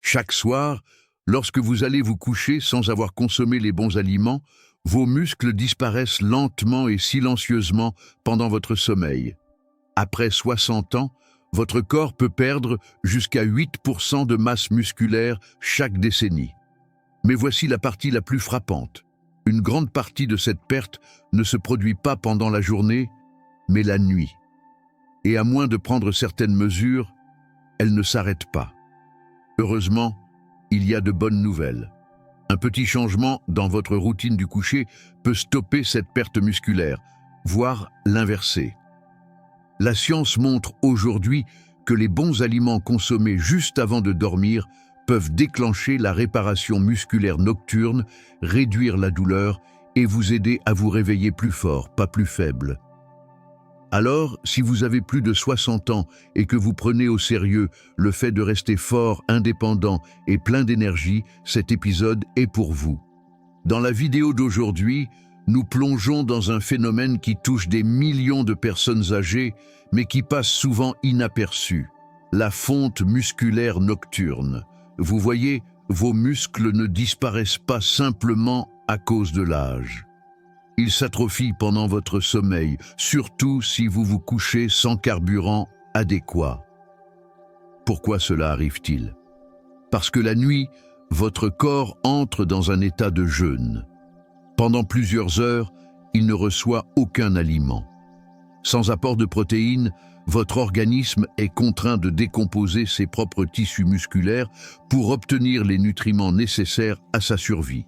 Chaque soir, lorsque vous allez vous coucher sans avoir consommé les bons aliments, vos muscles disparaissent lentement et silencieusement pendant votre sommeil. Après 60 ans, votre corps peut perdre jusqu'à 8% de masse musculaire chaque décennie. Mais voici la partie la plus frappante. Une grande partie de cette perte ne se produit pas pendant la journée, mais la nuit. Et à moins de prendre certaines mesures, elle ne s'arrête pas. Heureusement, il y a de bonnes nouvelles. Un petit changement dans votre routine du coucher peut stopper cette perte musculaire, voire l'inverser. La science montre aujourd'hui que les bons aliments consommés juste avant de dormir peuvent déclencher la réparation musculaire nocturne, réduire la douleur et vous aider à vous réveiller plus fort, pas plus faible. Alors, si vous avez plus de 60 ans et que vous prenez au sérieux le fait de rester fort, indépendant et plein d'énergie, cet épisode est pour vous. Dans la vidéo d'aujourd'hui, nous plongeons dans un phénomène qui touche des millions de personnes âgées, mais qui passe souvent inaperçu, la fonte musculaire nocturne. Vous voyez, vos muscles ne disparaissent pas simplement à cause de l'âge. Ils s'atrophient pendant votre sommeil, surtout si vous vous couchez sans carburant adéquat. Pourquoi cela arrive-t-il? Parce que la nuit, votre corps entre dans un état de jeûne. Pendant plusieurs heures, il ne reçoit aucun aliment. Sans apport de protéines, votre organisme est contraint de décomposer ses propres tissus musculaires pour obtenir les nutriments nécessaires à sa survie.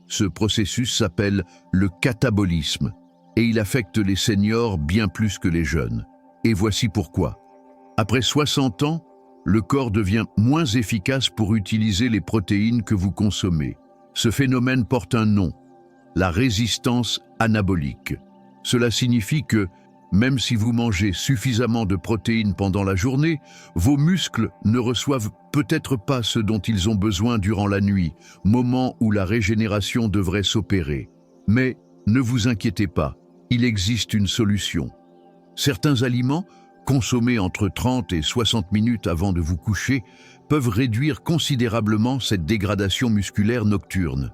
Ce processus s'appelle le catabolisme et il affecte les seniors bien plus que les jeunes. Et voici pourquoi. Après 60 ans, le corps devient moins efficace pour utiliser les protéines que vous consommez. Ce phénomène porte un nom, la résistance anabolique. Cela signifie que, même si vous mangez suffisamment de protéines pendant la journée, vos muscles ne reçoivent peut-être pas ce dont ils ont besoin durant la nuit, moment où la régénération devrait s'opérer. Mais ne vous inquiétez pas, il existe une solution. Certains aliments, consommés entre 30 et 60 minutes avant de vous coucher, peuvent réduire considérablement cette dégradation musculaire nocturne.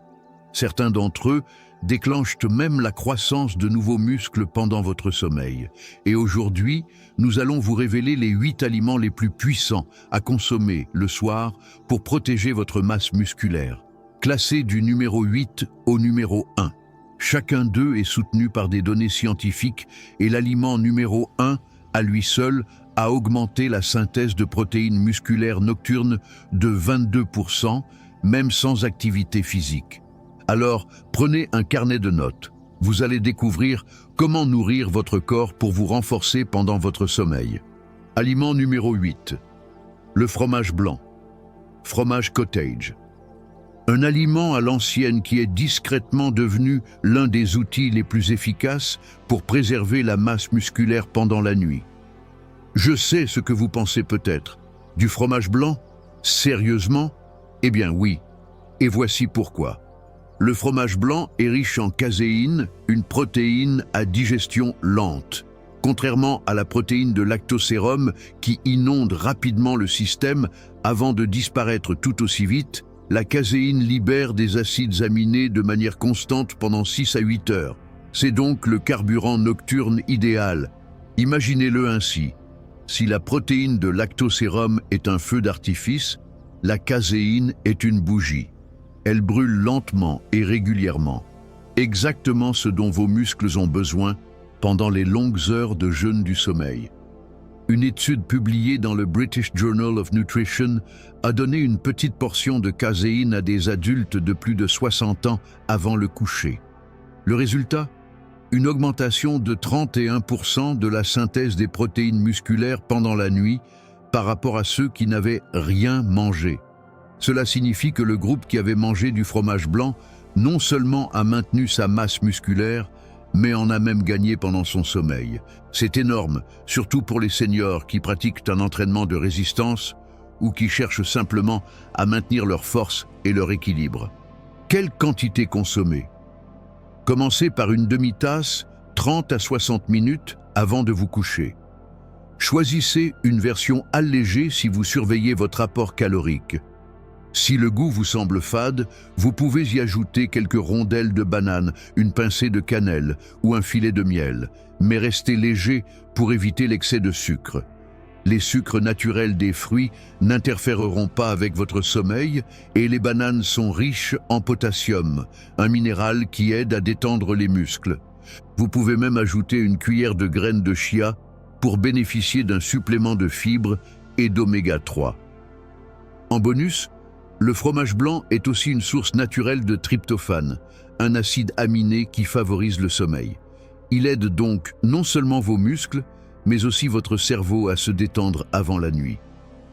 Certains d'entre eux déclenchent même la croissance de nouveaux muscles pendant votre sommeil. Et aujourd'hui, nous allons vous révéler les 8 aliments les plus puissants à consommer le soir pour protéger votre masse musculaire. Classés du numéro 8 au numéro 1. Chacun d'eux est soutenu par des données scientifiques et l'aliment numéro 1, à lui seul, a augmenté la synthèse de protéines musculaires nocturnes de 22%, même sans activité physique. Alors, prenez un carnet de notes. Vous allez découvrir comment nourrir votre corps pour vous renforcer pendant votre sommeil. Aliment numéro 8. Le fromage blanc. Fromage cottage. Un aliment à l'ancienne qui est discrètement devenu l'un des outils les plus efficaces pour préserver la masse musculaire pendant la nuit. Je sais ce que vous pensez peut-être. Du fromage blanc? Sérieusement? Eh bien oui. Et voici pourquoi. Le fromage blanc est riche en caséine, une protéine à digestion lente. Contrairement à la protéine de lactosérum qui inonde rapidement le système avant de disparaître tout aussi vite, la caséine libère des acides aminés de manière constante pendant 6 à 8 heures. C'est donc le carburant nocturne idéal. Imaginez-le ainsi. Si la protéine de lactosérum est un feu d'artifice, la caséine est une bougie. Elle brûle lentement et régulièrement, exactement ce dont vos muscles ont besoin pendant les longues heures de jeûne du sommeil. Une étude publiée dans le British Journal of Nutrition a donné une petite portion de caséine à des adultes de plus de 60 ans avant le coucher. Le résultat? Une augmentation de 31% de la synthèse des protéines musculaires pendant la nuit par rapport à ceux qui n'avaient rien mangé. Cela signifie que le groupe qui avait mangé du fromage blanc non seulement a maintenu sa masse musculaire, mais en a même gagné pendant son sommeil. C'est énorme, surtout pour les seniors qui pratiquent un entraînement de résistance ou qui cherchent simplement à maintenir leur force et leur équilibre. Quelle quantité consommer? Commencez par une demi-tasse, 30 à 60 minutes avant de vous coucher. Choisissez une version allégée si vous surveillez votre apport calorique. Si le goût vous semble fade, vous pouvez y ajouter quelques rondelles de banane, une pincée de cannelle ou un filet de miel, mais restez léger pour éviter l'excès de sucre. Les sucres naturels des fruits n'interféreront pas avec votre sommeil et les bananes sont riches en potassium, un minéral qui aide à détendre les muscles. Vous pouvez même ajouter une cuillère de graines de chia pour bénéficier d'un supplément de fibres et d'oméga 3. En bonus, le fromage blanc est aussi une source naturelle de tryptophane, un acide aminé qui favorise le sommeil. Il aide donc non seulement vos muscles, mais aussi votre cerveau à se détendre avant la nuit.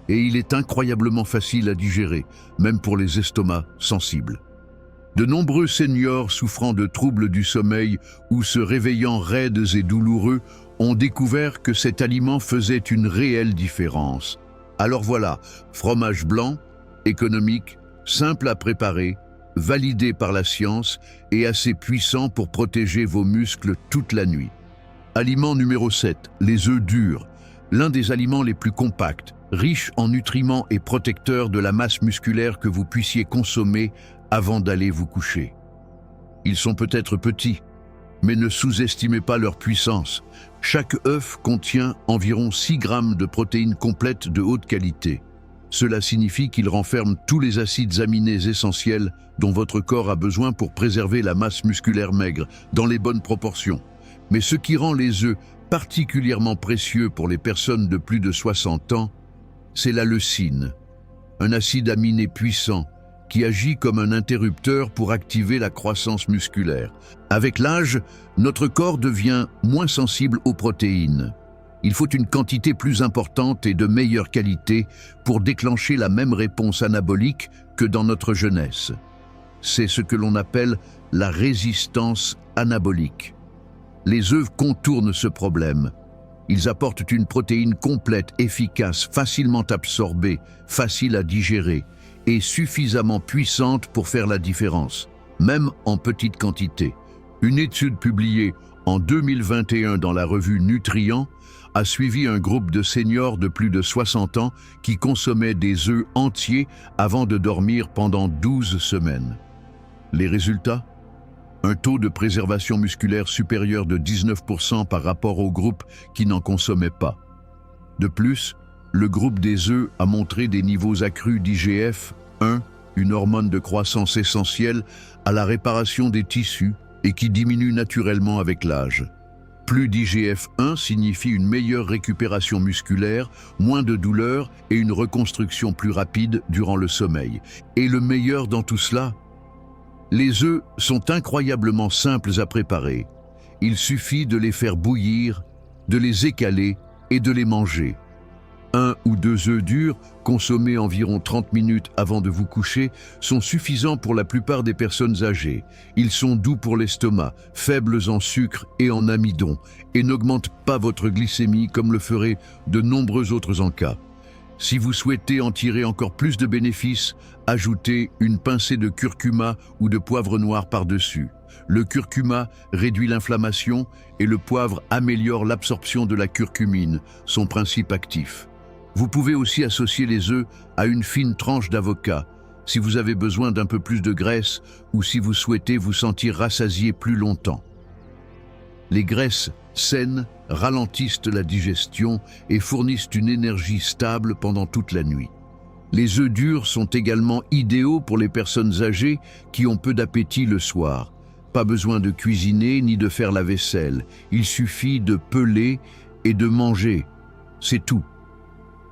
Et il est incroyablement facile à digérer, même pour les estomacs sensibles. De nombreux seniors souffrant de troubles du sommeil ou se réveillant raides et douloureux ont découvert que cet aliment faisait une réelle différence. Alors voilà, fromage blanc, économique, simple à préparer, validé par la science et assez puissant pour protéger vos muscles toute la nuit. Aliment numéro 7, les œufs durs, l'un des aliments les plus compacts, riches en nutriments et protecteurs de la masse musculaire que vous puissiez consommer avant d'aller vous coucher. Ils sont peut-être petits, mais ne sous-estimez pas leur puissance. Chaque œuf contient environ 6 grammes de protéines complètes de haute qualité. Cela signifie qu'ils renferment tous les acides aminés essentiels dont votre corps a besoin pour préserver la masse musculaire maigre dans les bonnes proportions. Mais ce qui rend les œufs particulièrement précieux pour les personnes de plus de 60 ans, c'est la leucine, un acide aminé puissant qui agit comme un interrupteur pour activer la croissance musculaire. Avec l'âge, notre corps devient moins sensible aux protéines. Il faut une quantité plus importante et de meilleure qualité pour déclencher la même réponse anabolique que dans notre jeunesse. C'est ce que l'on appelle la résistance anabolique. Les œufs contournent ce problème. Ils apportent une protéine complète, efficace, facilement absorbée, facile à digérer et suffisamment puissante pour faire la différence, même en petite quantité. Une étude publiée en 2021 dans la revue Nutrient a suivi un groupe de seniors de plus de 60 ans qui consommaient des œufs entiers avant de dormir pendant 12 semaines. Les résultats ? Un taux de préservation musculaire supérieur de 19% par rapport au groupe qui n'en consommait pas. De plus, le groupe des œufs a montré des niveaux accrus d'IGF-1, une hormone de croissance essentielle à la réparation des tissus et qui diminue naturellement avec l'âge. Plus d'IGF-1 signifie une meilleure récupération musculaire, moins de douleur et une reconstruction plus rapide durant le sommeil. Et le meilleur dans tout cela ? Les œufs sont incroyablement simples à préparer. Il suffit de les faire bouillir, de les écaler et de les manger. 1 ou 2 œufs durs, consommés environ 30 minutes avant de vous coucher, sont suffisants pour la plupart des personnes âgées. Ils sont doux pour l'estomac, faibles en sucre et en amidon, et n'augmentent pas votre glycémie comme le feraient de nombreux autres encas. Si vous souhaitez en tirer encore plus de bénéfices, ajoutez une pincée de curcuma ou de poivre noir par-dessus. Le curcuma réduit l'inflammation et le poivre améliore l'absorption de la curcumine, son principe actif. Vous pouvez aussi associer les œufs à une fine tranche d'avocat, si vous avez besoin d'un peu plus de graisse ou si vous souhaitez vous sentir rassasié plus longtemps. Les graisses saines ralentissent la digestion et fournissent une énergie stable pendant toute la nuit. Les œufs durs sont également idéaux pour les personnes âgées qui ont peu d'appétit le soir. Pas besoin de cuisiner ni de faire la vaisselle. Il suffit de peler et de manger. C'est tout.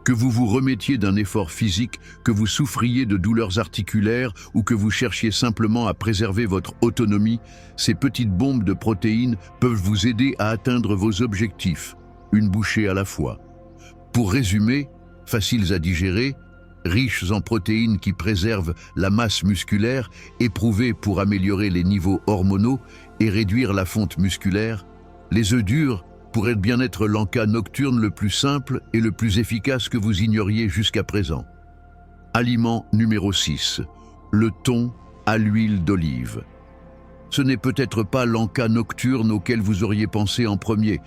Que vous vous remettiez d'un effort physique, que vous souffriez de douleurs articulaires ou que vous cherchiez simplement à préserver votre autonomie, ces petites bombes de protéines peuvent vous aider à atteindre vos objectifs, une bouchée à la fois. Pour résumer, faciles à digérer, riches en protéines qui préservent la masse musculaire, éprouvées pour améliorer les niveaux hormonaux et réduire la fonte musculaire, les œufs durs pourrait bien être l'encas nocturne le plus simple et le plus efficace que vous ignoriez jusqu'à présent. Aliment numéro 6. Le thon à l'huile d'olive. Ce n'est peut-être pas l'encas nocturne auquel vous auriez pensé en premier,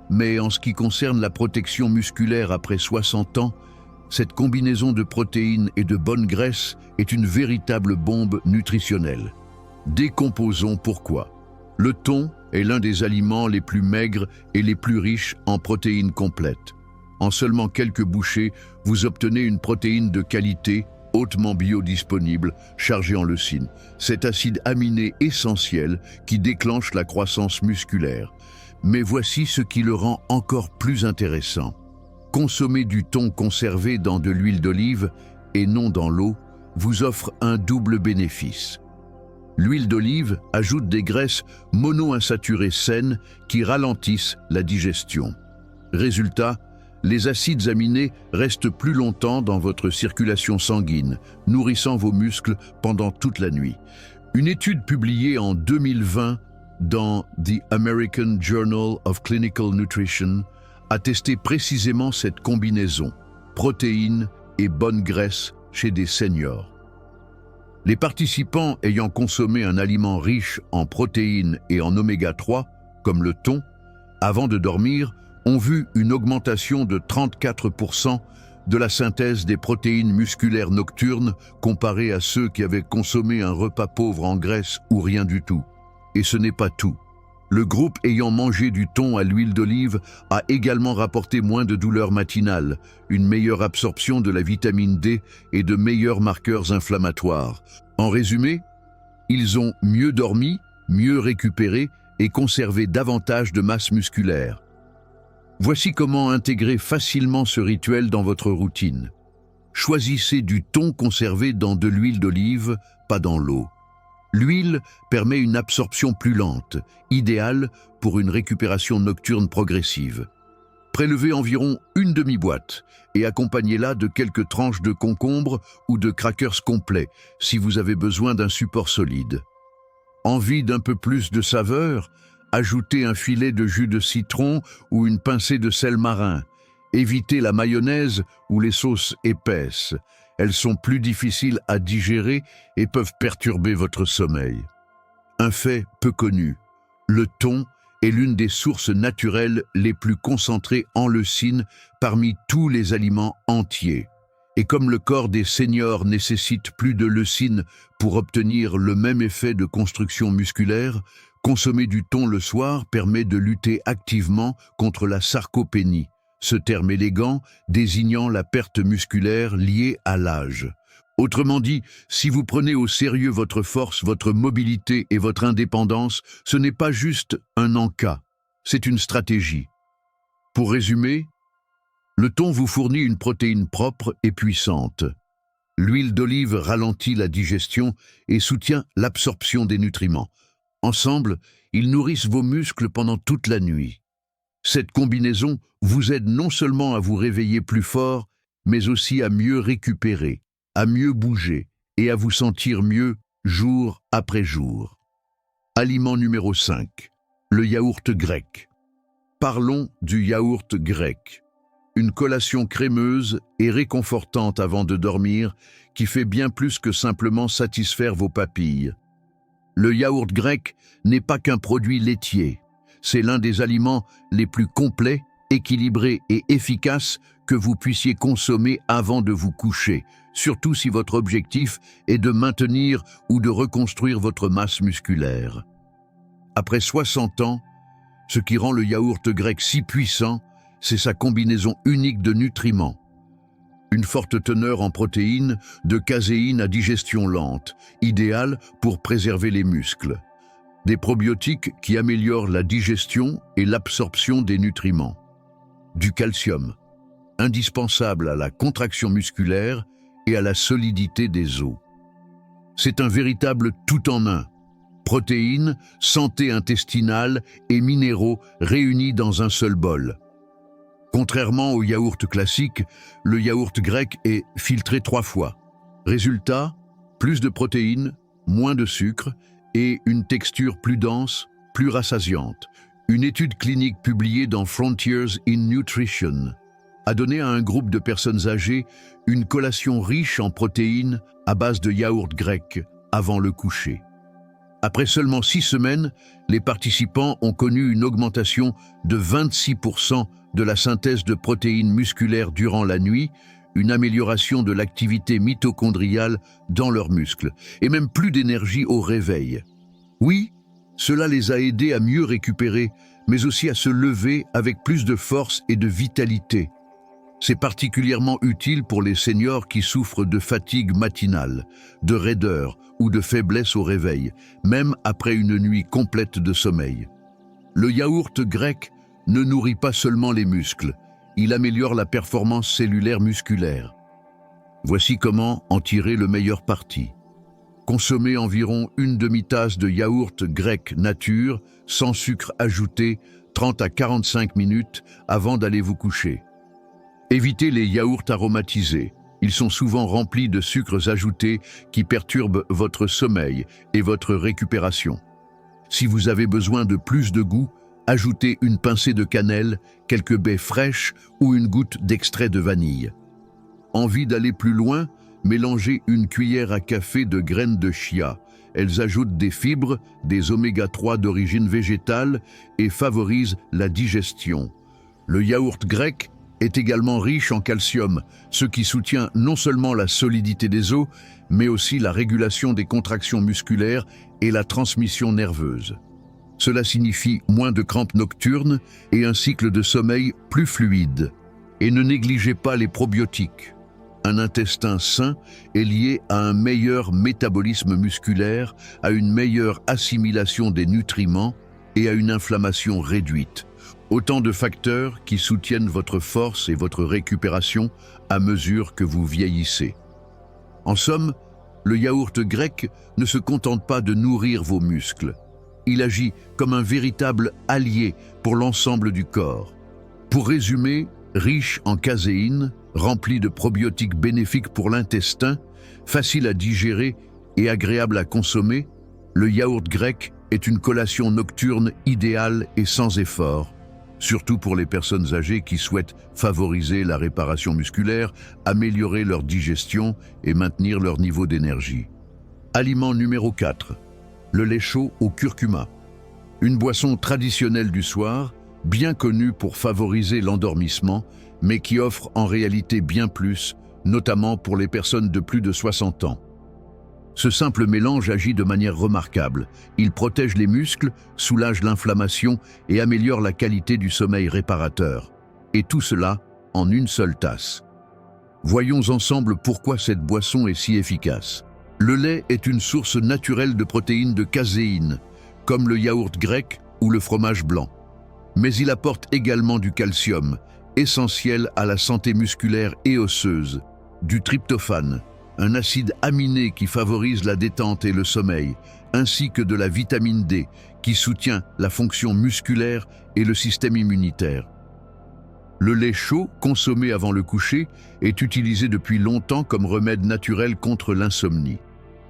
mais en ce qui concerne la protection musculaire après 60 ans, Cette combinaison de protéines et de bonnes graisses est une véritable bombe nutritionnelle. Décomposons pourquoi. Le thon est l'un des aliments les plus maigres et les plus riches en protéines complètes. En seulement quelques bouchées, vous obtenez une protéine de qualité, hautement biodisponible, chargée en leucine. Cet acide aminé essentiel qui déclenche la croissance musculaire. Mais voici ce qui le rend encore plus intéressant. Consommer du thon conservé dans de l'huile d'olive et non dans l'eau vous offre un double bénéfice. L'huile d'olive ajoute des graisses monoinsaturées saines qui ralentissent la digestion. Résultat, les acides aminés restent plus longtemps dans votre circulation sanguine, nourrissant vos muscles pendant toute la nuit. Une étude publiée en 2020 dans The American Journal of Clinical Nutrition a testé précisément cette combinaison, protéines et bonnes graisses chez des seniors. Les participants ayant consommé un aliment riche en protéines et en oméga 3, comme le thon, avant de dormir, ont vu une augmentation de 34% de la synthèse des protéines musculaires nocturnes comparée à ceux qui avaient consommé un repas pauvre en graisse ou rien du tout. Et ce n'est pas tout. Le groupe ayant mangé du thon à l'huile d'olive a également rapporté moins de douleurs matinales, une meilleure absorption de la vitamine D et de meilleurs marqueurs inflammatoires. En résumé, ils ont mieux dormi, mieux récupéré et conservé davantage de masse musculaire. Voici comment intégrer facilement ce rituel dans votre routine. Choisissez du thon conservé dans de l'huile d'olive, pas dans l'eau. L'huile permet une absorption plus lente, idéale pour une récupération nocturne progressive. Prélevez environ une demi-boîte et accompagnez-la de quelques tranches de concombre ou de crackers complets si vous avez besoin d'un support solide. Envie d'un peu plus de saveur? Ajoutez un filet de jus de citron ou une pincée de sel marin. Évitez la mayonnaise ou les sauces épaisses. Elles sont plus difficiles à digérer et peuvent perturber votre sommeil. Un fait peu connu, le thon est l'une des sources naturelles les plus concentrées en leucine parmi tous les aliments entiers. Et comme le corps des seniors nécessite plus de leucine pour obtenir le même effet de construction musculaire, consommer du thon le soir permet de lutter activement contre la sarcopénie, ce terme élégant désignant la perte musculaire liée à l'âge. Autrement dit, si vous prenez au sérieux votre force, votre mobilité et votre indépendance, ce n'est pas juste un en-cas, c'est une stratégie. Pour résumer, le thon vous fournit une protéine propre et puissante. L'huile d'olive ralentit la digestion et soutient l'absorption des nutriments. Ensemble, ils nourrissent vos muscles pendant toute la nuit. Cette combinaison vous aide non seulement à vous réveiller plus fort, mais aussi à mieux récupérer, à mieux bouger et à vous sentir mieux jour après jour. Aliment numéro 5. Le yaourt grec. Parlons du yaourt grec. Une collation crémeuse et réconfortante avant de dormir qui fait bien plus que simplement satisfaire vos papilles. Le yaourt grec n'est pas qu'un produit laitier. C'est l'un des aliments les plus complets, équilibrés et efficaces que vous puissiez consommer avant de vous coucher, surtout si votre objectif est de maintenir ou de reconstruire votre masse musculaire. Après 60 ans, ce qui rend le yaourt grec si puissant, c'est sa combinaison unique de nutriments. Une forte teneur en protéines, de caséine à digestion lente, idéale pour préserver les muscles. Des probiotiques qui améliorent la digestion et l'absorption des nutriments. Du calcium, indispensable à la contraction musculaire et à la solidité des os. C'est un véritable tout-en-un. Protéines, santé intestinale et minéraux réunis dans un seul bol. Contrairement au yaourt classique, le yaourt grec est filtré 3 fois. Résultat, plus de protéines, moins de sucre et une texture plus dense, plus rassasiante. Une étude clinique publiée dans Frontiers in Nutrition a donné à un groupe de personnes âgées une collation riche en protéines à base de yaourt grec avant le coucher. Après seulement 6 semaines, les participants ont connu une augmentation de 26% de la synthèse de protéines musculaires durant la nuit, une amélioration de l'activité mitochondriale dans leurs muscles, et même plus d'énergie au réveil. Oui, cela les a aidés à mieux récupérer, mais aussi à se lever avec plus de force et de vitalité. C'est particulièrement utile pour les seniors qui souffrent de fatigue matinale, de raideur ou de faiblesse au réveil, même après une nuit complète de sommeil. Le yaourt grec ne nourrit pas seulement les muscles, il améliore la performance cellulaire musculaire. Voici comment en tirer le meilleur parti. Consommez environ une demi-tasse de yaourt grec nature, sans sucre ajouté, 30 à 45 minutes avant d'aller vous coucher. Évitez les yaourts aromatisés. Ils sont souvent remplis de sucres ajoutés qui perturbent votre sommeil et votre récupération. Si vous avez besoin de plus de goût, ajoutez une pincée de cannelle, quelques baies fraîches ou une goutte d'extrait de vanille. Envie d'aller plus loin? Mélangez une cuillère à café de graines de chia. Elles ajoutent des fibres, des oméga-3 d'origine végétale et favorisent la digestion. Le yaourt grec est également riche en calcium, ce qui soutient non seulement la solidité des os, mais aussi la régulation des contractions musculaires et la transmission nerveuse. Cela signifie moins de crampes nocturnes et un cycle de sommeil plus fluide. Et ne négligez pas les probiotiques. Un intestin sain est lié à un meilleur métabolisme musculaire, à une meilleure assimilation des nutriments et à une inflammation réduite. Autant de facteurs qui soutiennent votre force et votre récupération à mesure que vous vieillissez. En somme, le yaourt grec ne se contente pas de nourrir vos muscles. Il agit comme un véritable allié pour l'ensemble du corps. Pour résumer, riche en caséine, rempli de probiotiques bénéfiques pour l'intestin, facile à digérer et agréable à consommer, le yaourt grec est une collation nocturne idéale et sans effort, surtout pour les personnes âgées qui souhaitent favoriser la réparation musculaire, améliorer leur digestion et maintenir leur niveau d'énergie. Aliment numéro 4. Le lait chaud au curcuma. Une boisson traditionnelle du soir, bien connue pour favoriser l'endormissement, mais qui offre en réalité bien plus, notamment pour les personnes de plus de 60 ans. Ce simple mélange agit de manière remarquable. Il protège les muscles, soulage l'inflammation et améliore la qualité du sommeil réparateur. Et tout cela en une seule tasse. Voyons ensemble pourquoi cette boisson est si efficace. Le lait est une source naturelle de protéines de caséine, comme le yaourt grec ou le fromage blanc. Mais il apporte également du calcium, essentiel à la santé musculaire et osseuse, du tryptophane, un acide aminé qui favorise la détente et le sommeil, ainsi que de la vitamine D, qui soutient la fonction musculaire et le système immunitaire. Le lait chaud, consommé avant le coucher, est utilisé depuis longtemps comme remède naturel contre l'insomnie.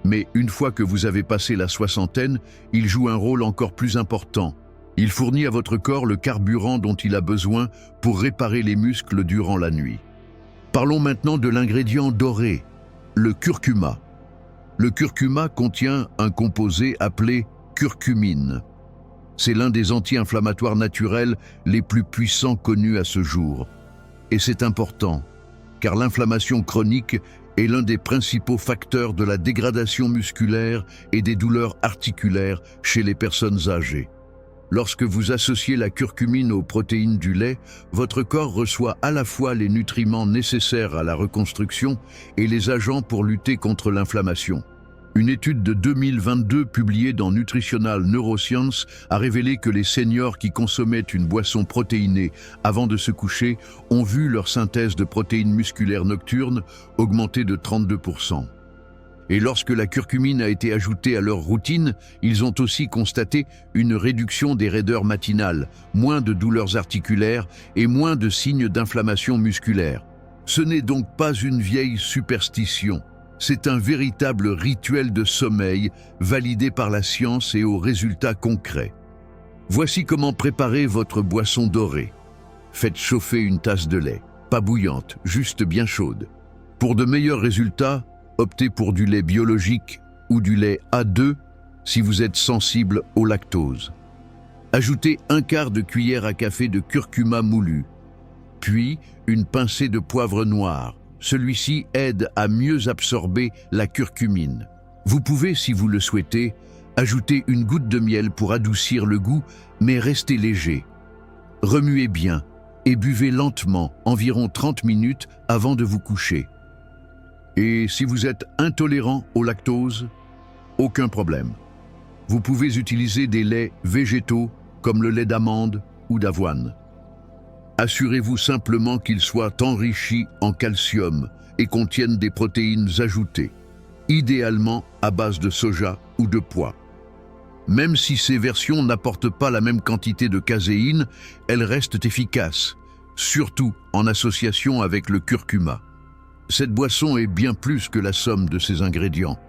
Mais une fois que vous avez passé la soixantaine, il joue un rôle encore plus important. Il fournit à votre corps le carburant dont il a besoin pour réparer les muscles durant la nuit. Parlons maintenant de l'ingrédient doré, le curcuma. Le curcuma contient un composé appelé curcumine. C'est l'un des anti-inflammatoires naturels les plus puissants connus à ce jour. Et c'est important, car l'inflammation chronique est l'un des principaux facteurs de la dégradation musculaire et des douleurs articulaires chez les personnes âgées. Lorsque vous associez la curcumine aux protéines du lait, votre corps reçoit à la fois les nutriments nécessaires à la reconstruction et les agents pour lutter contre l'inflammation. Une étude de 2022 publiée dans Nutritional Neuroscience a révélé que les seniors qui consommaient une boisson protéinée avant de se coucher ont vu leur synthèse de protéines musculaires nocturnes augmenter de 32%. Et lorsque la curcumine a été ajoutée à leur routine, ils ont aussi constaté une réduction des raideurs matinales, moins de douleurs articulaires et moins de signes d'inflammation musculaire. Ce n'est donc pas une vieille superstition. C'est un véritable rituel de sommeil validé par la science et aux résultats concrets. Voici comment préparer votre boisson dorée. Faites chauffer une tasse de lait, pas bouillante, juste bien chaude. Pour de meilleurs résultats, optez pour du lait biologique ou du lait A2 si vous êtes sensible au lactose. Ajoutez un quart de cuillère à café de curcuma moulu, puis une pincée de poivre noir, Celui-ci aide à mieux absorber la curcumine. Vous pouvez, si vous le souhaitez, ajouter une goutte de miel pour adoucir le goût, mais restez léger. Remuez bien et buvez lentement, environ 30 minutes avant de vous coucher. Et si vous êtes intolérant au lactose, aucun problème. Vous pouvez utiliser des laits végétaux comme le lait d'amande ou d'avoine. Assurez-vous simplement qu'ils soient enrichis en calcium et contiennent des protéines ajoutées, idéalement à base de soja ou de pois. Même si ces versions n'apportent pas la même quantité de caséine, elles restent efficaces, surtout en association avec le curcuma. Cette boisson est bien plus que la somme de ses ingrédients.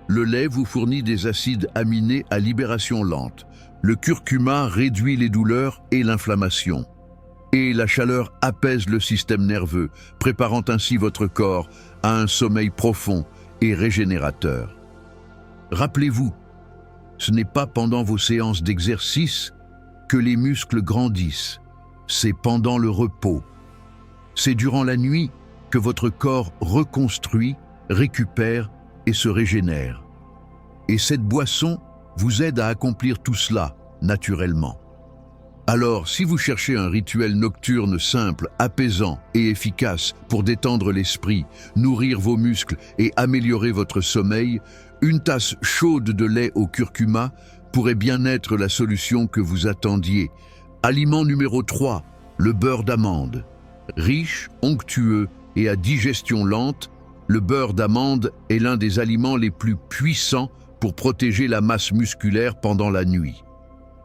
Le lait vous fournit des acides aminés à libération lente. Le curcuma réduit les douleurs et l'inflammation. Et la chaleur apaise le système nerveux, préparant ainsi votre corps à un sommeil profond et régénérateur. Rappelez-vous, ce n'est pas pendant vos séances d'exercice que les muscles grandissent, c'est pendant le repos. C'est durant la nuit que votre corps reconstruit, récupère et se régénère. Et cette boisson vous aide à accomplir tout cela naturellement. Alors, si vous cherchez un rituel nocturne simple, apaisant et efficace pour détendre l'esprit, nourrir vos muscles et améliorer votre sommeil, une tasse chaude de lait au curcuma pourrait bien être la solution que vous attendiez. Aliment numéro 3, le beurre d'amande. Riche, onctueux et à digestion lente, le beurre d'amande est l'un des aliments les plus puissants pour protéger la masse musculaire pendant la nuit.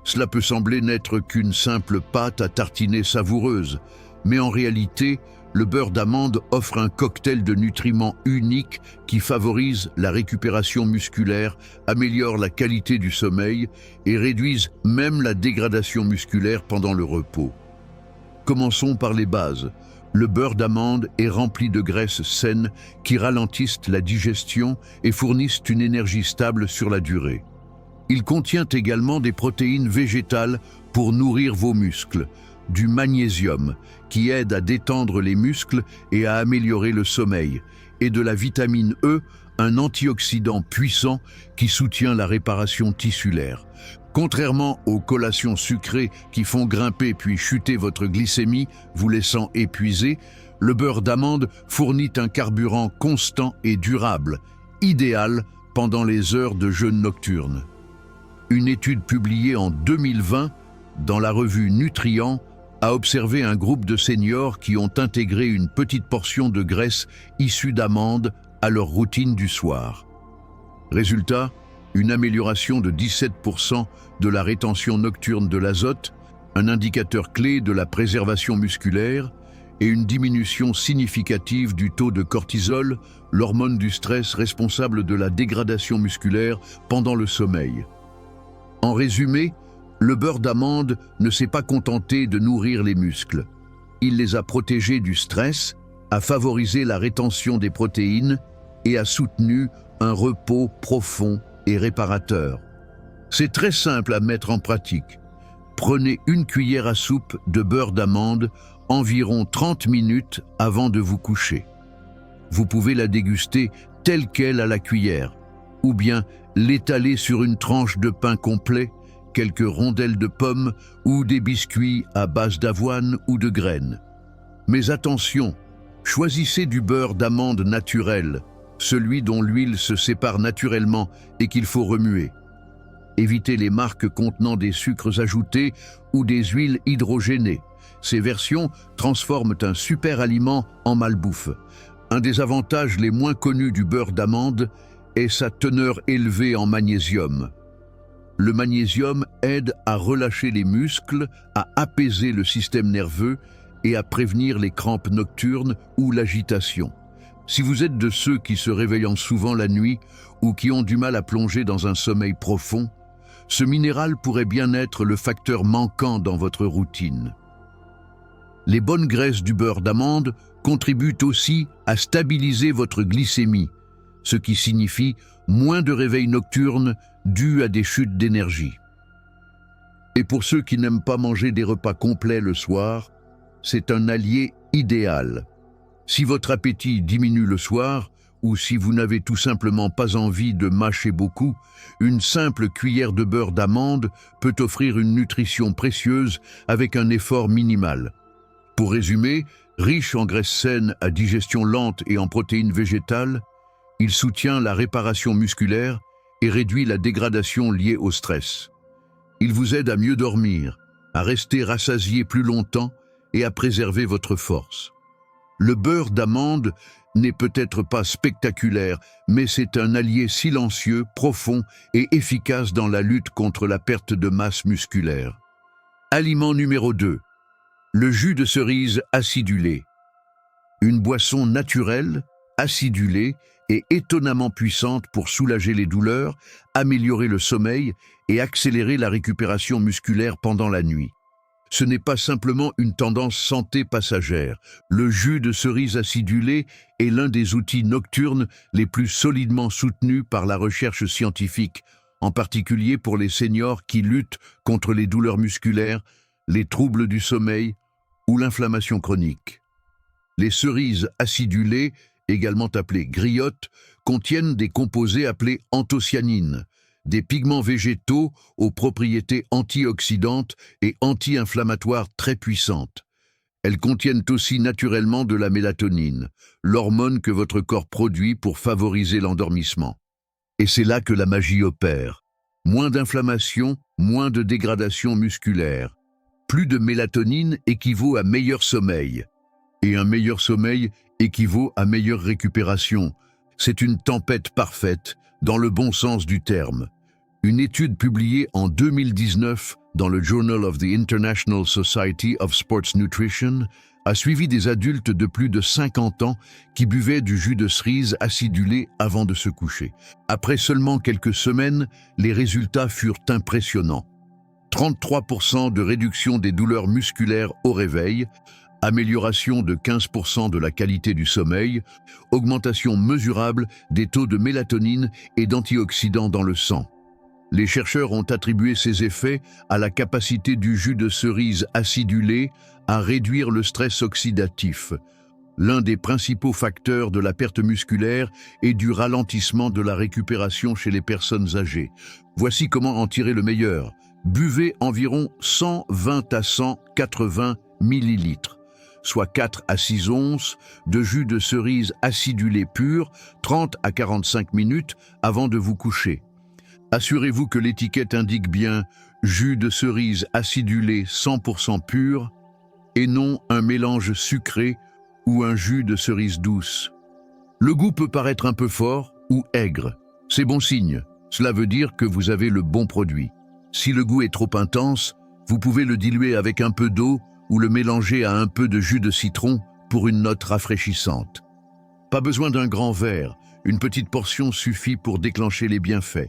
Cela peut sembler n'être qu'une simple pâte à tartiner savoureuse, mais en réalité, le beurre d'amande offre un cocktail de nutriments unique qui favorise la récupération musculaire, améliore la qualité du sommeil et réduise même la dégradation musculaire pendant le repos. Commençons par les bases. Le beurre d'amande est rempli de graisses saines qui ralentissent la digestion et fournissent une énergie stable sur la durée. Il contient également des protéines végétales pour nourrir vos muscles, du magnésium qui aide à détendre les muscles et à améliorer le sommeil, et de la vitamine E, un antioxydant puissant qui soutient la réparation tissulaire. Contrairement aux collations sucrées qui font grimper puis chuter votre glycémie, vous laissant épuisé, le beurre d'amande fournit un carburant constant et durable, idéal pendant les heures de jeûne nocturne. Une étude publiée en 2020 dans la revue Nutrient a observé un groupe de seniors qui ont intégré une petite portion de graisse issue d'amandes à leur routine du soir. Résultat, une amélioration de 17% de la rétention nocturne de l'azote, un indicateur clé de la préservation musculaire, et une diminution significative du taux de cortisol, l'hormone du stress responsable de la dégradation musculaire pendant le sommeil. En résumé, le beurre d'amande ne s'est pas contenté de nourrir les muscles. Il les a protégés du stress, a favorisé la rétention des protéines et a soutenu un repos profond et réparateur. C'est très simple à mettre en pratique. Prenez une cuillère à soupe de beurre d'amande environ 30 minutes avant de vous coucher. Vous pouvez la déguster telle qu'elle à la cuillère, ou bien l'étaler sur une tranche de pain complet, quelques rondelles de pommes ou des biscuits à base d'avoine ou de graines. Mais attention, choisissez du beurre d'amande naturel, celui dont l'huile se sépare naturellement et qu'il faut remuer. Évitez les marques contenant des sucres ajoutés ou des huiles hydrogénées. Ces versions transforment un super aliment en malbouffe. Un des avantages les moins connus du beurre d'amande est sa teneur élevée en magnésium. Le magnésium aide à relâcher les muscles, à apaiser le système nerveux et à prévenir les crampes nocturnes ou l'agitation. Si vous êtes de ceux qui se réveillent souvent la nuit ou qui ont du mal à plonger dans un sommeil profond, ce minéral pourrait bien être le facteur manquant dans votre routine. Les bonnes graisses du beurre d'amande contribuent aussi à stabiliser votre glycémie, ce qui signifie moins de réveils nocturnes dus à des chutes d'énergie. Et pour ceux qui n'aiment pas manger des repas complets le soir, c'est un allié idéal. Si votre appétit diminue le soir, ou si vous n'avez tout simplement pas envie de mâcher beaucoup, une simple cuillère de beurre d'amande peut offrir une nutrition précieuse avec un effort minimal. Pour résumer, riche en graisses saines à digestion lente et en protéines végétales, il soutient la réparation musculaire et réduit la dégradation liée au stress. Il vous aide à mieux dormir, à rester rassasié plus longtemps et à préserver votre force. Le beurre d'amande n'est peut-être pas spectaculaire, mais c'est un allié silencieux, profond et efficace dans la lutte contre la perte de masse musculaire. Aliment numéro 2. Le jus de cerise acidulé. Une boisson naturelle, acidulée et étonnamment puissante pour soulager les douleurs, améliorer le sommeil et accélérer la récupération musculaire pendant la nuit. Ce n'est pas simplement une tendance santé passagère. Le jus de cerise acidulé est l'un des outils nocturnes les plus solidement soutenus par la recherche scientifique, en particulier pour les seniors qui luttent contre les douleurs musculaires, les troubles du sommeil ou l'inflammation chronique. Les cerises acidulées, également appelées griottes, contiennent des composés appelés anthocyanines, des pigments végétaux aux propriétés antioxydantes et anti-inflammatoires très puissantes. Elles contiennent aussi naturellement de la mélatonine, l'hormone que votre corps produit pour favoriser l'endormissement. Et c'est là que la magie opère. Moins d'inflammation, moins de dégradation musculaire. Plus de mélatonine équivaut à meilleur sommeil. Et un meilleur sommeil équivaut à meilleure récupération. C'est une tempête parfaite, dans le bon sens du terme. Une étude publiée en 2019 dans le Journal of the International Society of Sports Nutrition a suivi des adultes de plus de 50 ans qui buvaient du jus de cerise acidulé avant de se coucher. Après seulement quelques semaines, les résultats furent impressionnants. 33% de réduction des douleurs musculaires au réveil, amélioration de 15% de la qualité du sommeil, augmentation mesurable des taux de mélatonine et d'antioxydants dans le sang. Les chercheurs ont attribué ces effets à la capacité du jus de cerise acidulé à réduire le stress oxydatif, l'un des principaux facteurs de la perte musculaire et du ralentissement de la récupération chez les personnes âgées. Voici comment en tirer le meilleur. Buvez environ 120 à 180 millilitres. Soit 4 à 6 onces de jus de cerise acidulé pur, 30 à 45 minutes avant de vous coucher. Assurez-vous que l'étiquette indique bien « jus de cerise acidulé 100% pur » et non un mélange sucré ou un jus de cerise douce. Le goût peut paraître un peu fort ou aigre. C'est bon signe. Cela veut dire que vous avez le bon produit. Si le goût est trop intense, vous pouvez le diluer avec un peu d'eau ou le mélanger à un peu de jus de citron pour une note rafraîchissante. Pas besoin d'un grand verre, une petite portion suffit pour déclencher les bienfaits.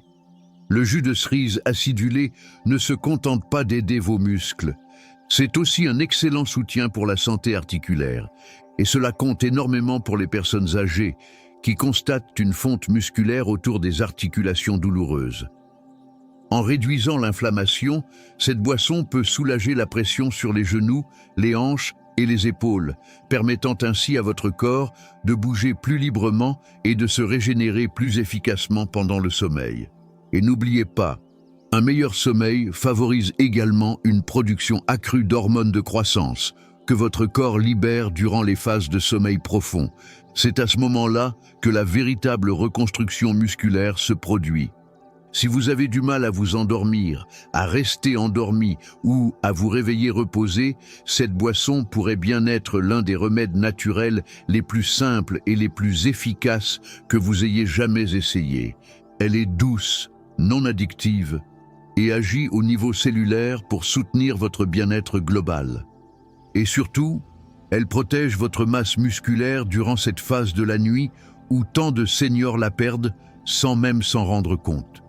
Le jus de cerise acidulé ne se contente pas d'aider vos muscles. C'est aussi un excellent soutien pour la santé articulaire. Et cela compte énormément pour les personnes âgées qui constatent une fonte musculaire autour des articulations douloureuses. En réduisant l'inflammation, cette boisson peut soulager la pression sur les genoux, les hanches et les épaules, permettant ainsi à votre corps de bouger plus librement et de se régénérer plus efficacement pendant le sommeil. Et n'oubliez pas, un meilleur sommeil favorise également une production accrue d'hormones de croissance que votre corps libère durant les phases de sommeil profond. C'est à ce moment-là que la véritable reconstruction musculaire se produit. Si vous avez du mal à vous endormir, à rester endormi ou à vous réveiller reposé, cette boisson pourrait bien être l'un des remèdes naturels les plus simples et les plus efficaces que vous ayez jamais essayé. Elle est douce, non addictive et agit au niveau cellulaire pour soutenir votre bien-être global. Et surtout, elle protège votre masse musculaire durant cette phase de la nuit où tant de seniors la perdent sans même s'en rendre compte.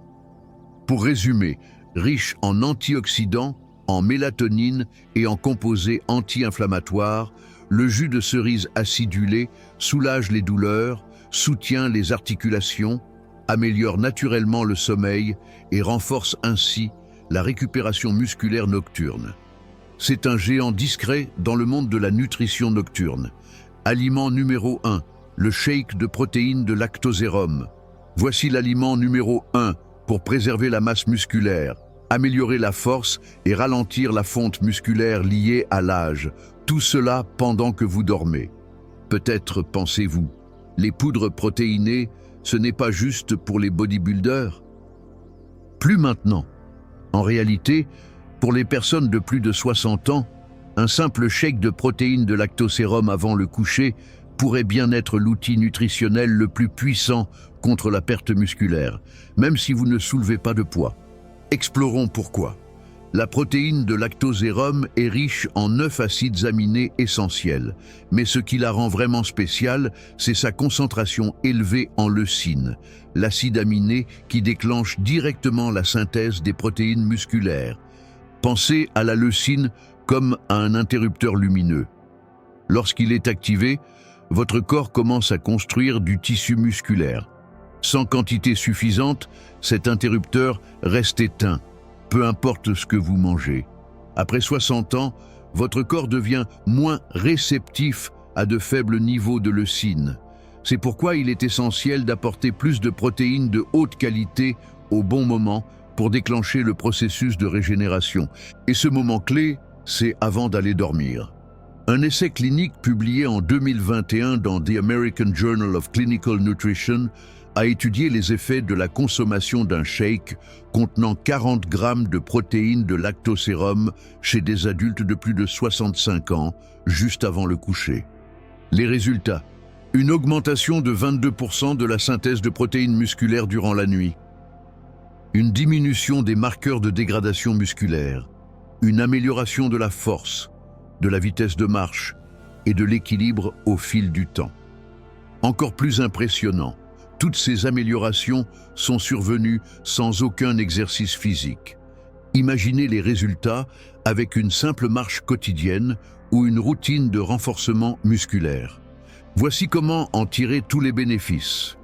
Pour résumer, riche en antioxydants, en mélatonine et en composés anti-inflammatoires, le jus de cerise acidulé soulage les douleurs, soutient les articulations, améliore naturellement le sommeil et renforce ainsi la récupération musculaire nocturne. C'est un géant discret dans le monde de la nutrition nocturne. Aliment numéro 1, le shake de protéines de lactosérum. Voici l'aliment numéro 1 pour préserver la masse musculaire, améliorer la force et ralentir la fonte musculaire liée à l'âge. Tout cela pendant que vous dormez. Peut-être pensez-vous, les poudres protéinées, ce n'est pas juste pour les bodybuilders? Plus maintenant. En réalité, pour les personnes de plus de 60 ans, un simple shake de protéines de lactosérum avant le coucher pourrait bien être l'outil nutritionnel le plus puissant contre la perte musculaire, même si vous ne soulevez pas de poids. Explorons pourquoi. La protéine de lactosérum est riche en 9 acides aminés essentiels, mais ce qui la rend vraiment spéciale, c'est sa concentration élevée en leucine, l'acide aminé qui déclenche directement la synthèse des protéines musculaires. Pensez à la leucine comme à un interrupteur lumineux. Lorsqu'il est activé, votre corps commence à construire du tissu musculaire. Sans quantité suffisante, cet interrupteur reste éteint, peu importe ce que vous mangez. Après 60 ans, votre corps devient moins réceptif à de faibles niveaux de leucine. C'est pourquoi il est essentiel d'apporter plus de protéines de haute qualité au bon moment pour déclencher le processus de régénération. Et ce moment clé, c'est avant d'aller dormir. Un essai clinique publié en 2021 dans The American Journal of Clinical Nutrition a étudié les effets de la consommation d'un shake contenant 40 grammes de protéines de lactosérum chez des adultes de plus de 65 ans, juste avant le coucher. Les résultats: une augmentation de 22% de la synthèse de protéines musculaires durant la nuit, une diminution des marqueurs de dégradation musculaire, une amélioration de la force, de la vitesse de marche et de l'équilibre au fil du temps. Encore plus impressionnant, toutes ces améliorations sont survenues sans aucun exercice physique. Imaginez les résultats avec une simple marche quotidienne ou une routine de renforcement musculaire. Voici comment en tirer tous les bénéfices.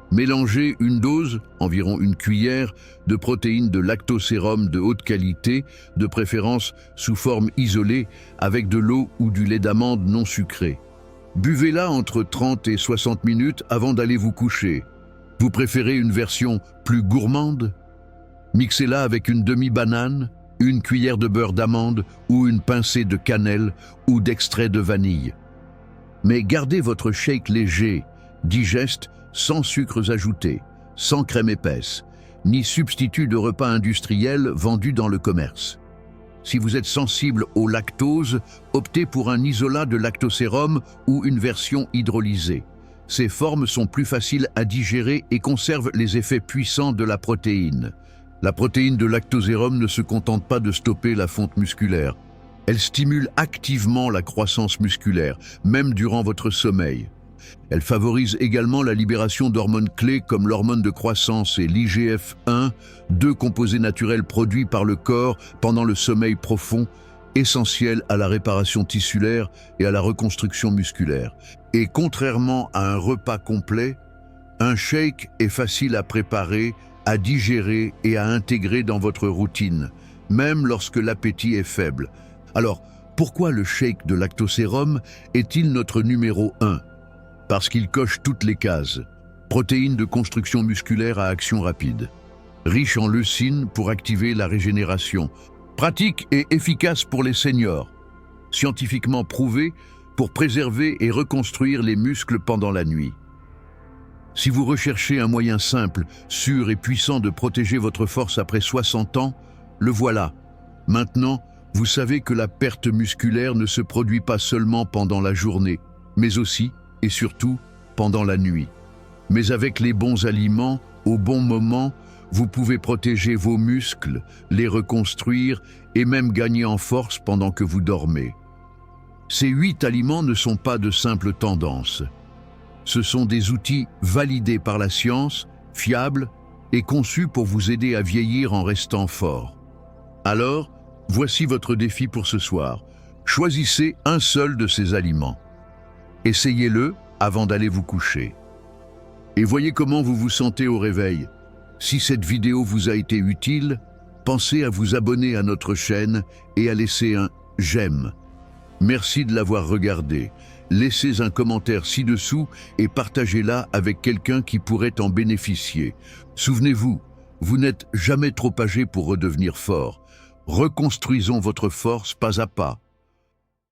Mélangez une dose, environ une cuillère, de protéines de lactosérum de haute qualité, de préférence sous forme isolée, avec de l'eau ou du lait d'amande non sucré. Buvez-la entre 30 et 60 minutes avant d'aller vous coucher. Vous préférez une version plus gourmande? Mixez-la avec une demi-banane, une cuillère de beurre d'amande ou une pincée de cannelle ou d'extrait de vanille. Mais gardez votre shake léger, digeste, sans sucres ajoutés, sans crème épaisse, ni substitut de repas industriels vendus dans le commerce. Si vous êtes sensible au lactose, optez pour un isolat de lactosérum ou une version hydrolysée. Ces formes sont plus faciles à digérer et conservent les effets puissants de la protéine. La protéine de lactosérum ne se contente pas de stopper la fonte musculaire. Elle stimule activement la croissance musculaire, même durant votre sommeil. Elle favorise également la libération d'hormones clés comme l'hormone de croissance et l'IGF-1, deux composés naturels produits par le corps pendant le sommeil profond, essentiels à la réparation tissulaire et à la reconstruction musculaire. Et contrairement à un repas complet, un shake est facile à préparer, à digérer et à intégrer dans votre routine, même lorsque l'appétit est faible. Alors, pourquoi le shake de lactosérum est-il notre numéro 1? Parce qu'il coche toutes les cases. Protéines de construction musculaire à action rapide. Riche en leucine pour activer la régénération. Pratique et efficace pour les seniors. Scientifiquement prouvé pour préserver et reconstruire les muscles pendant la nuit. Si vous recherchez un moyen simple, sûr et puissant de protéger votre force après 60 ans, le voilà. Maintenant, vous savez que la perte musculaire ne se produit pas seulement pendant la journée, mais aussi et surtout pendant la nuit. Mais avec les bons aliments, au bon moment, vous pouvez protéger vos muscles, les reconstruire et même gagner en force pendant que vous dormez. Ces 8 aliments ne sont pas de simples tendances. Ce sont des outils validés par la science, fiables et conçus pour vous aider à vieillir en restant fort. Alors, voici votre défi pour ce soir. Choisissez un seul de ces aliments. Essayez-le avant d'aller vous coucher. Et voyez comment vous vous sentez au réveil. Si cette vidéo vous a été utile, pensez à vous abonner à notre chaîne et à laisser un « j'aime ». Merci de l'avoir regardé. Laissez un commentaire ci-dessous et partagez-la avec quelqu'un qui pourrait en bénéficier. Souvenez-vous, vous n'êtes jamais trop âgé pour redevenir fort. Reconstruisons votre force pas à pas.